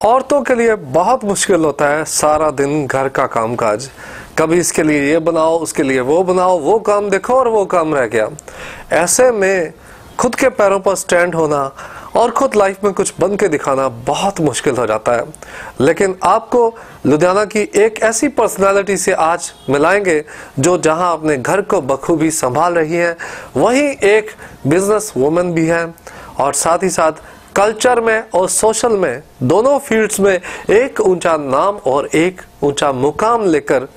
औरतों के लिए बहुत मुश्किल होता है सारा दिन घर का कामकाज। कभी इसके लिए ये बनाओ, उसके लिए वो बनाओ, वो काम देखो और वो काम रह गया। ऐसे में खुद के पैरों पर स्टैंड होना और खुद लाइफ में कुछ बन के दिखाना बहुत मुश्किल हो जाता है। लेकिन आपको लुधियाना की एक ऐसी पर्सनालिटी से आज मिलाएंगे जो जहां अपने घर को बखूबी संभाल रही है, वहीं एक बिजनेस वुमन भी है और साथ ही साथ कल्चर में और सोशल में दोनों फील्ड्स में एक ऊंचा नाम और एक ऊंचा मुकाम लेकर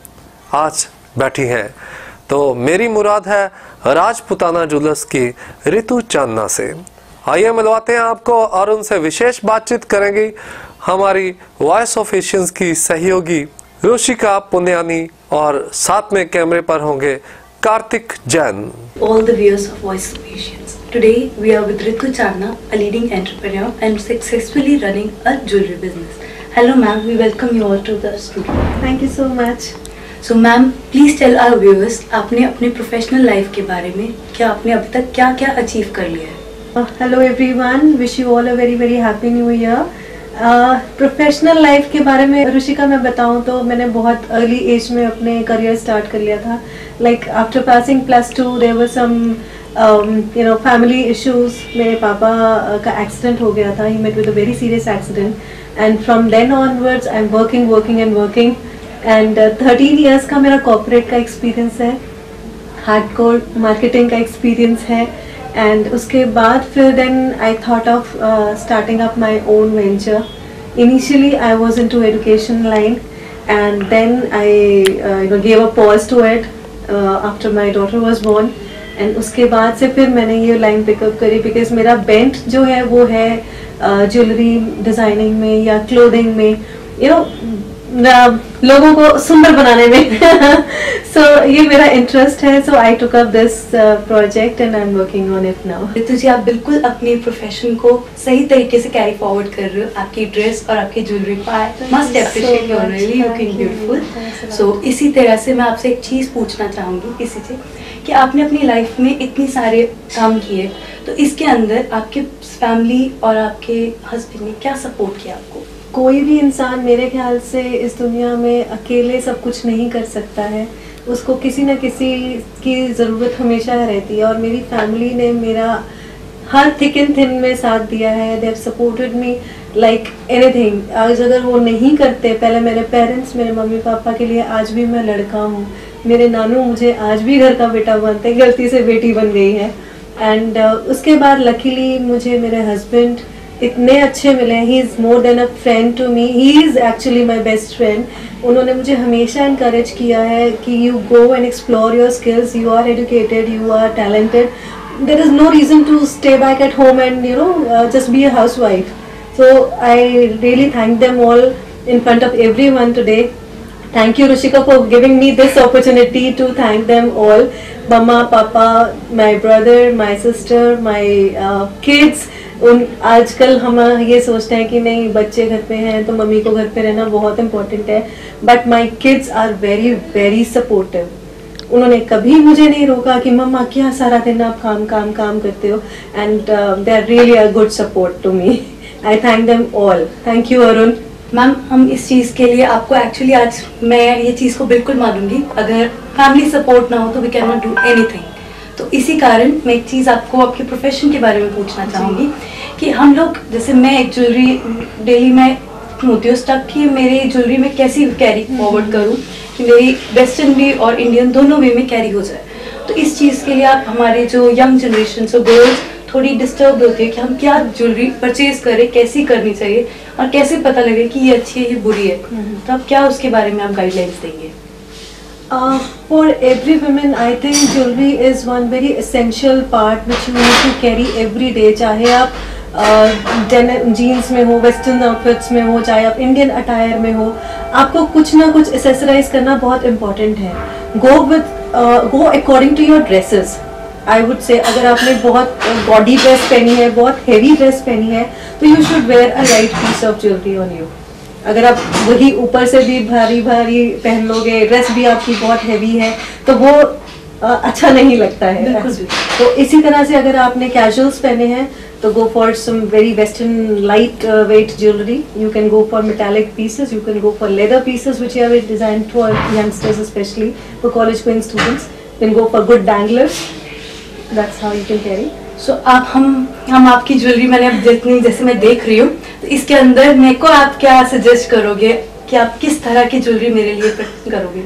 आज बैठी हैं। तो मेरी मुराद है राजपुताना ज्वेलर्स की रितु चांदना से। आइए मिलवाते हैं आपको और उनसे विशेष बातचीत करेंगी हमारी वॉइस ऑफ एशियंस की सहयोगी रुशिका पुनियानी और साथ में कैमरे पर होंगे Kartik Jain. All the viewers of Voice of Asians. Today we are with Ritu Chandna, a leading entrepreneur and successfully running a jewelry business. Hello ma'am, we welcome you all to the studio. Thank you so much. So ma'am, please tell our viewers आपने अपने professional life के बारे में क्या आपने अभी तक क्या क्या अचीव कर लिया है? Hello everyone, wish you all a very very happy new year. Professional life के बारे में रुशिका मैं बताऊं तो मैंने बहुत अर्ली एज में अपने करियर स्टार्ट कर लिया था। Like after passing +2 there were some family issues. मेरे पापा का एक्सीडेंट हो गया था, he met with a very serious accident and from then onwards I am working and 13 years का मेरा कॉर्पोरेट का एक्सपीरियंस है, हार्डकोर मार्केटिंग का एक्सपीरियंस है। एंड उसके बाद फिर then I thought of starting up my own venture. Initially I was into education line and then I gave a pause to it after my daughter was born. And उसके बाद से फिर मैंने ये line pick up करी because मेरा bent जो है वो है ज्वेलरी डिज़ाइनिंग में या क्लोथिंग में, लोगों को सुंदर बनाने में। सो ये मेरा इंटरेस्ट है, so I took up this project and I am working on it now. Ritu ji, आप बिल्कुल अपनी प्रोफेशन को सही तरीके से कैरी फॉरवर्ड कर रहे हो। आपकी ड्रेस और आपकी jewellery must appreciate, you are really looking beautiful. So इसी तरह से मैं आपसे एक चीज़ पूछना चाहूँगी इसी से कि आपने अपनी लाइफ में इतने सारे काम किए, तो इसके अंदर आपके फैमिली और आपके हस्बैंड ने क्या सपोर्ट किया आपको? कोई भी इंसान मेरे ख्याल से इस दुनिया में अकेले सब कुछ नहीं कर सकता है, उसको किसी न किसी की ज़रूरत हमेशा रहती है। और मेरी फैमिली ने मेरा हर थिक एंड थिन में साथ दिया है। They have supported me like anything. आज अगर वो नहीं करते, पहले मेरे पेरेंट्स, मेरे मम्मी पापा के लिए आज भी मैं लड़का हूँ। मेरे नानू मुझे आज भी घर का बेटा बनते, गलती से बेटी बन गई है। एंड उसके बाद लकीली मुझे मेरे हस्बैंड इतने अच्छे मिले। He is more than a friend to me, he is actually my best friend. उन्होंने मुझे हमेशा इनकरेज किया है कि you go and explore your skills, you are educated, you are talented, there is no reason to stay back at home and just be a house wife. So I really thank them all in front of everyone today. Thank you Rushika for giving me this opportunity to thank them all. Mama, Papa, my brother, my sister, my kids. आजकल हम ये सोचते हैं कि नहीं बच्चे घर पे हैं तो मम्मी को घर पे रहना बहुत इम्पोर्टेंट है, but my kids are very very supportive. उन्होंने कभी मुझे नहीं रोका कि मम्मा क्या सारा दिन आप काम काम काम करते हो, and they are really a good support to me. I thank them all. Thank you Arun. Ma'am, हम इस चीज़ के लिए आपको एक्चुअली आज मैं ये चीज़ को बिल्कुल मानूंगी, अगर फैमिली सपोर्ट ना हो तो we can not do anything. तो इसी कारण मैं एक चीज़ आपको आपके प्रोफेशन के बारे में पूछना चाहूँगी कि हम लोग, जैसे मैं एक ज्वेलरी डेली में होती हूँ स्टक कि मेरी ज्वेलरी में कैसी कैरी फॉरवर्ड करूँ कि मेरी वेस्टर्न भी और इंडियन दोनों वे में कैरी हो जाए। तो इस चीज़ के लिए आप हमारे जो यंग जनरेशन सो गर्ल्स थोड़ी डिस्टर्ब होती है कि हम क्या ज्वेलरी परचेज करें, कैसी करनी चाहिए और कैसे पता लगे कि ये अच्छी है ये बुरी है, तो आप क्या उसके बारे में आप गाइडलाइंस देंगे? For every woman, I think jewelry is one very essential part which you need to carry every day. चाहे आप जीन्स में हो, वेस्टर्न आउटफिट्स में हो, चाहे आप इंडियन अटायर में हो, आपको कुछ ना कुछ एसेसराइज करना बहुत इम्पोर्टेंट है। Go according to your dresses. I would say अगर आपने बहुत बॉडी ड्रेस पहनी है, बहुत हेवी ड्रेस पहनी है, तो you should wear a light piece of jewellery on you. अगर आप वही ऊपर से भी भारी भारी पहन लोगे, ड्रेस भी आपकी बहुत हैवी है, तो वो अच्छा नहीं लगता है। बिल्कुल भी। तो इसी तरह से अगर आपने कैजुअल्स पहने हैं तो go for some very western light weight jewellery. You can go for metallic pieces, you can go for leather pieces which are design for youngsters, especially for college going students. You can go for good bangles, that's how you can carry. So आप हम आपकी jewellery मैंने अब जितनी जैसे मैं देख रही हूँ, तो इसके अंदर मेरे को आप क्या सजेस्ट करोगे कि आप किस तरह की ज्वेलरी मेरे लिए पिक करोगे?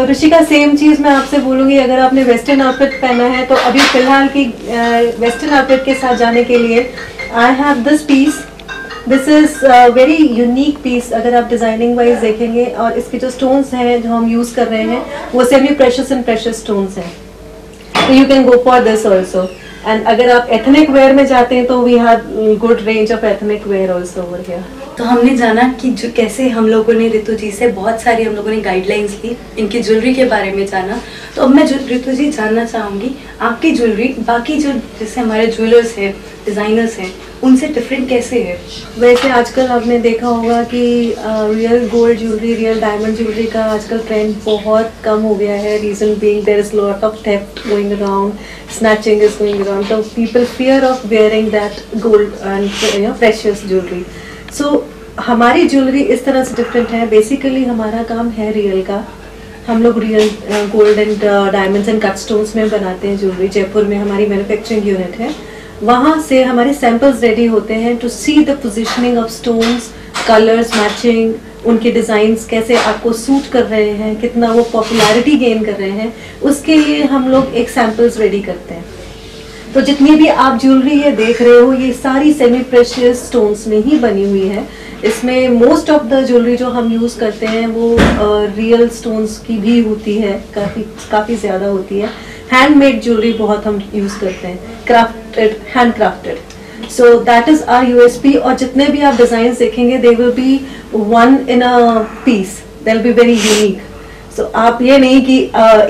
ऋषिका, सेम चीज मैं आपसे बोलूंगी, अगर आपने वेस्टर्न आउटफिट पहना है तो अभी फिलहाल की वेस्टर्न आउटफिट के साथ जाने के लिए I have this piece. This is very unique piece. अगर आप डिजाइनिंग वाइज देखेंगे, और इसके जो स्टोन्स हैं जो हम यूज कर रहे हैं वो semi precious and precious stones हैं। तो you can go for this also. And अगर आप एथनिक वेयर में जाते हैं तो we have good range of ethnic wear also over here. तो हमने जाना कि जो कैसे हम लोगों ने ऋतु जी से बहुत सारी हम लोगों ने गाइडलाइंस ली, इनकी ज्वेलरी के बारे में जाना। तो अब मैं ऋतु जी जानना चाहूँगी आपकी ज्वेलरी बाकी जो जैसे हमारे ज्वेलर्स हैं, डिज़ाइनर्स हैं, उनसे डिफरेंट कैसे है? वैसे आजकल आपने देखा होगा कि real gold jewellery, real diamond jewellery का आजकल ट्रेंड बहुत कम हो गया है। Reason being there is lot of theft going around, snatching is going around, तो people fear of wearing that gold and precious jewellery. So हमारी ज्वेलरी इस तरह से डिफरेंट है। बेसिकली हमारा काम है रियल का। हम लोग real gold and diamonds and cut stones में बनाते हैं ज्वेलरी। जयपुर में हमारी मैन्युफैक्चरिंग यूनिट है, वहाँ से हमारे सैंपल्स रेडी होते हैं to see the positioning of stones, colours matching, उनके डिज़ाइंस कैसे आपको सूट कर रहे हैं, कितना वो पॉपुलैरिटी गेन कर रहे हैं, उसके लिए हम लोग एक सैंपल्स रेडी करते हैं। तो जितनी भी आप ज्वेलरी ये देख रहे हो, ये सारी सेमी प्रेशियस स्टोन्स में ही बनी हुई है। इसमें मोस्ट ऑफ द ज्वेलरी जो हम यूज़ करते हैं वो रियल स्टोन्स की भी होती है, काफ़ी ज़्यादा होती है। हैंडमेड ज्वेलरी बहुत हम यूज़ करते हैं, crafted, hand crafted. So that is our USP. और जितने भी आप डिज़ाइन देखेंगे they will be one in a piece, they will be very unique. So आप ये नहीं कि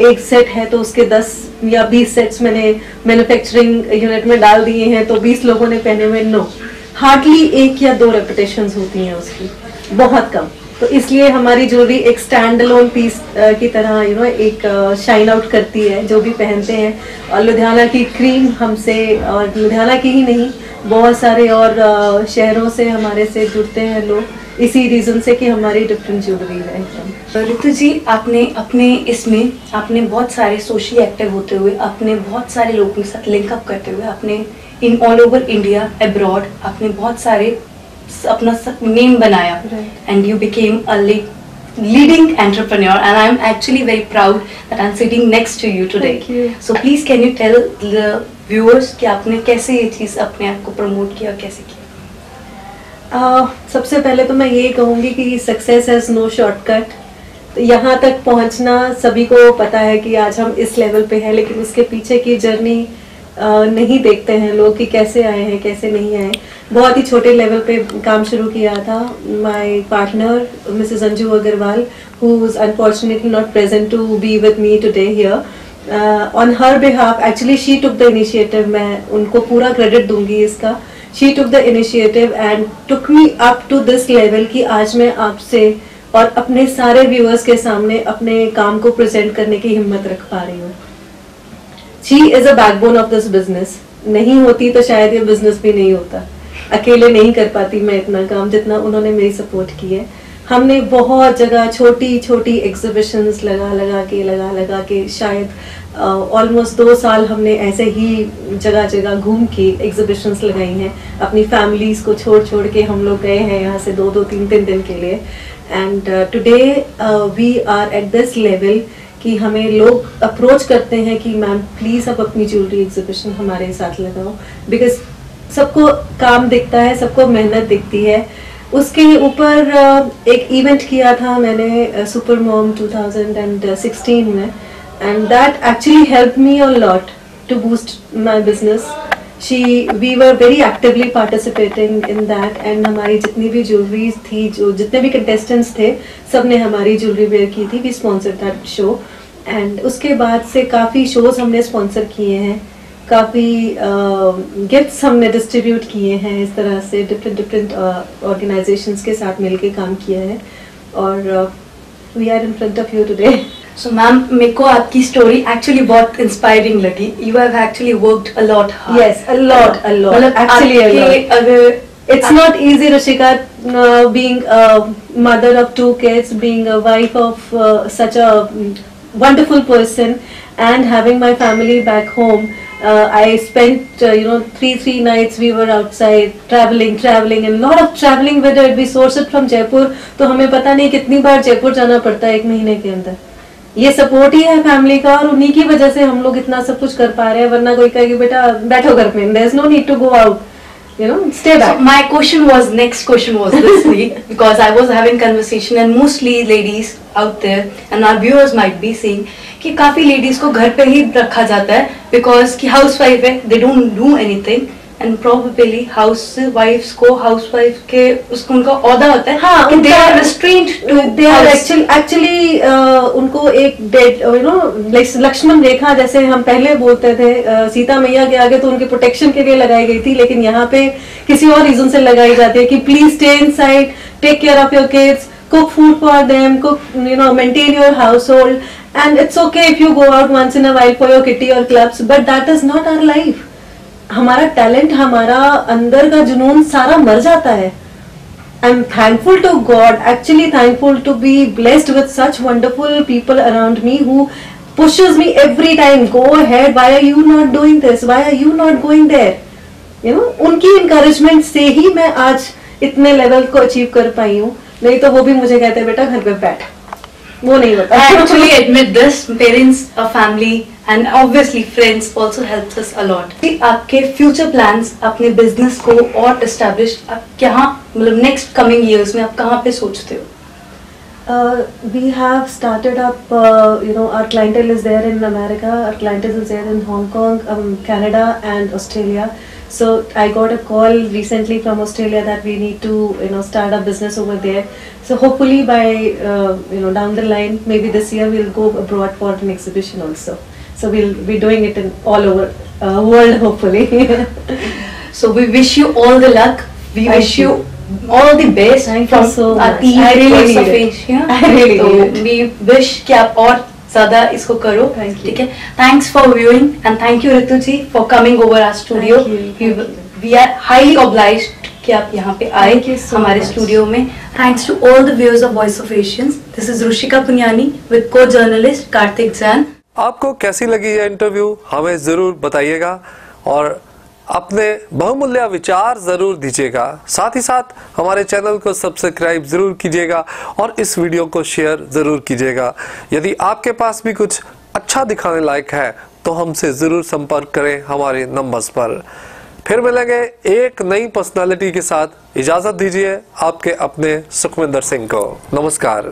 एक सेट है तो उसके 10 या 20 सेट्स मैंने मैन्युफैक्चरिंग यूनिट में डाल दिए हैं तो 20 लोगों ने पहने हुए, नो, हार्डली 1 या 2 रेपिटेशंस होती हैं उसकी, बहुत कम। तो इसलिए हमारी ज्वेलरी एक स्टैंड अलोन पीस की तरह एक शाइन आउट करती है जो भी पहनते हैं। और लुधियाना की क्रीम हमसे, और लुधियाना की ही नहीं, बहुत सारे और शहरों से हमारे से जुड़ते हैं लोग इसी रीज़न से कि हमारी डिफरेंट ज्वेलरी है। ऋतु जी, आपने अपने इसमें आपने बहुत सारे सोशली एक्टिव होते हुए, आपने बहुत सारे लोगों के साथ लिंकअप करते हुए, आपने in all over India, abroad, आपने बहुत सारे अपना नेम बनाया and you became a leading entrepreneur, and I'm actually very proud that I'm sitting next to you today. Thank you. So please can you tell the viewers कि आपने कैसे ये चीज़ अपने आप को प्रमोट किया, कैसे किया? सबसे पहले तो मैं ये कहूँगी कि सक्सेस हैज़ नो शॉर्टकट। तो यहाँ तक पहुँचना सभी को पता है कि आज हम इस लेवल पे हैं, लेकिन उसके पीछे की जर्नी नहीं देखते हैं लोग कि कैसे आए हैं, कैसे नहीं आए। बहुत ही छोटे लेवल पे काम शुरू किया था। My partner Mrs Anju Agarwal, who is unfortunately not present to be with me today here, on her behalf actually she took the initiative. मैं उनको पूरा क्रेडिट दूंगी इसका। She took the initiative and took me up to this level कि आज मैं आपसे और अपने सारे व्यूअर्स के सामने अपने काम को प्रेजेंट करने की हिम्मत रख पा रही हूँ। She is a backbone of this business. नहीं होती तो शायद ये बिजनेस भी नहीं होता। अकेले नहीं कर पाती मैं इतना काम जितना उन्होंने मेरी सपोर्ट की है। हमने बहुत जगह छोटी छोटी एग्जीबिशंस लगा के शायद ऑलमोस्ट 2 साल हमने ऐसे ही जगह जगह घूम के एग्जीबिशंस लगाई हैं। अपनी फैमिलीज को छोड़ के हम लोग गए हैं यहाँ से 2-2, 3-3 दिन के लिए। And today we are at this level कि हमें लोग अप्रोच करते हैं कि मैम प्लीज़ आप अपनी ज्वेलरी एग्जीबिशन हमारे साथ लगाओ, बिकॉज सबको काम दिखता है, सबको मेहनत दिखती है। उसके ऊपर एक इवेंट किया था मैंने सुपर मॉम 2016 में, and that actually help me a lot to boost my business. We were very actively participating in that, and हमारी जितनी भी ज्वेलरी थी, जो जितने भी कंटेस्टेंट्स थे, सब ने हमारी ज्वेलरी वेयर की थी। We sponsored that show, and उसके बाद से काफ़ी शोज़ हमने स्पॉन्सर किए हैं, काफ़ी गिफ्ट्स हमने डिस्ट्रीब्यूट किए हैं। इस तरह से डिफरेंट ऑर्गेनाइजेशंस के साथ मिलके काम किया है, और we are in front of you today. So ma'am, मेरे को आपकी स्टोरी एक्चुअली बहुत इंस्पायरिंग लगी. You have actually worked a lot hard. Yes, a lot. मतलब Actually, a lot. आपके अगर It's not easy, Rushika, being a mother of 2 kids, being a wife of such a wonderful person, and having my family back home. I spent, 3 nights we were outside traveling, and lot of traveling, whether it be sourced from Jaipur. तो हमें पता नहीं कितनी बार जयपुर जाना पड़ता है 1 महीने के अंदर. ये सपोर्ट ही है फैमिली का, और उन्हीं की वजह से हम लोग इतना सब कुछ कर पा रहे हैं. वरना कोई कहेगी बेटा बैठो घर में, there is no need to go out. Stay back. So my next question was this week, because I was having conversation and mostly ladies out there and our viewers might be saying कि काफी ladies को घर पे ही रखा जाता है because कि housewife है, they don't do anything, and probably housewives को housewife के उसको उनका औदा होता है. हाँ, कि they are restrained to they are house. actually उनको एक डेट लक्ष्मण रेखा जैसे हम पहले बोलते थे, सीता मैया के आगे तो उनके प्रोटेक्शन के लिए लगाई गई थी, लेकिन यहाँ पे किसी और रीजन से लगाई जाती है कि please stay inside, take care of your kids, cook food for them, maintain your household, and it's okay if you go out once in a while for your kitty or clubs, but that is not our life. हमारा talent, हमारा अंदर का जुनून सारा मर जाता है. I'm thankful to God, actually thankful to be blessed with such wonderful people around me who pushes me every time, go ahead, why are you not doing this, why are you not going there. उनकी encouragement से ही मैं आज इतने level को achieve कर पाई हूँ. नहीं तो वो भी मुझे कहते हैं बेटा घर पे बैठ, वो नहीं होता. I actually admit this. Parents, a family, and obviously friends also helps us a lot. आपके future plans, अपने business को और establish आप कहाँ, मतलब next coming years में आप कहाँ पे सोचते हो? We have started up, our clientele is there in America, our clientele is there in Hong Kong, Canada and Australia. So I got a call recently from Australia that we need to, start a business over there. So hopefully by, down the line, maybe this year we'll go abroad for an exhibition also. So we'll be doing it in all over world, hopefully. So we wish you all the luck. We wish you all the best. Thank from you so our much. team I really need of it. Asia. I really so need it. we wish कि आप और ज़्यादा इसको करो. Thank you. ठीक है. Thanks for viewing and thank you Ritu ji for coming over our studio. Thank you. We are highly obliged कि आप यहाँ पे आए Thank you so हमारे much. स्टूडियो में. Thanks to all the viewers of Voice of Asians. This is Rushika Punyani with co-journalist Karthik Jain. आपको कैसी लगी ये इंटरव्यू हमें जरूर बताइएगा और अपने बहुमूल्य विचार जरूर दीजिएगा. साथ ही साथ हमारे चैनल को सब्सक्राइब जरूर कीजिएगा और इस वीडियो को शेयर जरूर कीजिएगा. यदि आपके पास भी कुछ अच्छा दिखाने लायक है तो हमसे जरूर संपर्क करें हमारे नंबर्स पर. फिर मिलेंगे एक नई पर्सनालिटी के साथ. इजाजत दीजिए आपके अपने सुखविंदर सिंह को. नमस्कार.